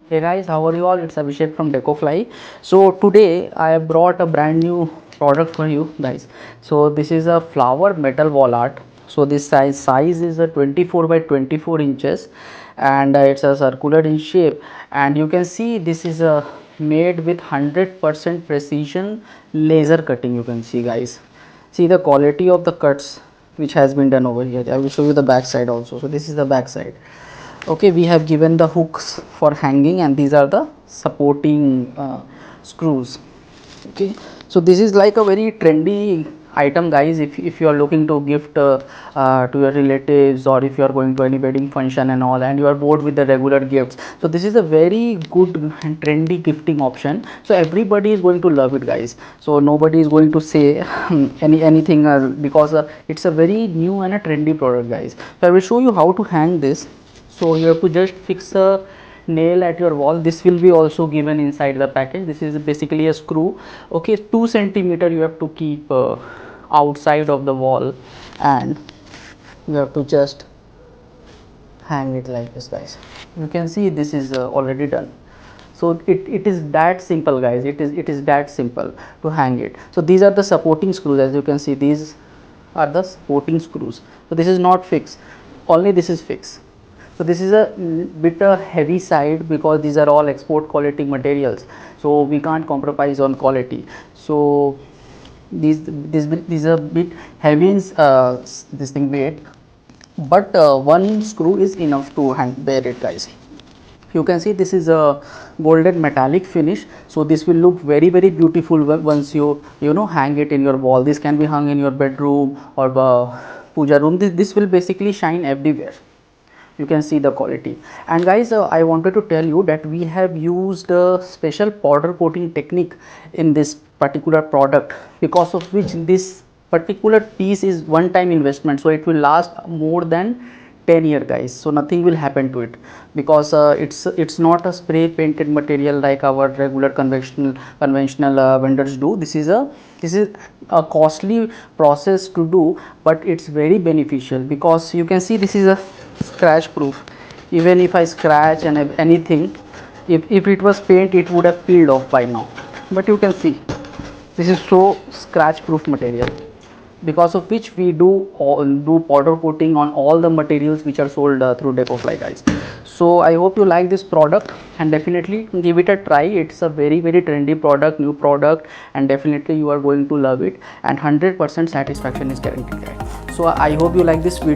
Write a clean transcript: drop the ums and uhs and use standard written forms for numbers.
Hey guys, how are you all? It's Abhishek from Decofly. So today I have brought a brand new product for you guys. So this is a flower metal wall art. So this size is a 24 by 24 inches, and it's a circular in shape. And you can see this is a made with 100% precision laser cutting. You can see guys. See the quality of the cuts which has been done over here. I will show you the back side also. So this is the back side. Okay, we have given the hooks for hanging, and these are the supporting screws. Okay, so this is like a very trendy item guys, if you are looking to gift to your relatives, or if you are going to any wedding function and all, and you are bored with the regular gifts. So this is a very good and trendy gifting option, so everybody is going to love it guys. So nobody is going to say anything because it's a very new and a trendy product guys. So I will show you how to hang this. So you have to just fix a nail at your wall. This will be also given inside the package. This is basically a screw. Okay, 2 centimeter you have to keep outside of the wall, and you have to just hang it like this guys. You can see this is already done. So it is that simple guys, it is that simple to hang it. So these are the supporting screws. As you can see, these are the supporting screws. So this is not fixed, only this is fixed. So this is a bit heavy side because these are all export quality materials, so we can't compromise on quality. So these are a bit heavy in this thing weight, but one screw is enough to bear it guys. You can see this is a golden metallic finish, so this will look very beautiful once you hang it in your wall. This can be hung in your bedroom or puja room. This will basically shine everywhere. You can see the quality. And guys, I wanted to tell you that we have used a special powder coating technique in this particular product, because of which this particular piece is one time investment, so it will last more than 10 years guys. So nothing will happen to it, because it's not a spray painted material like our regular conventional vendors do. This is a costly process to do, but it's very beneficial, because you can see this is a scratch proof. Even if I scratch and anything, if it was paint, it would have peeled off by now. But you can see this is so scratch proof material, because of which we do powder coating on all the materials which are sold through Decofly guys. So I hope you like this product, and definitely give it a try. It's a very trendy product, new product, and definitely you are going to love it, and 100% satisfaction is guaranteed guys. So I hope you like this video.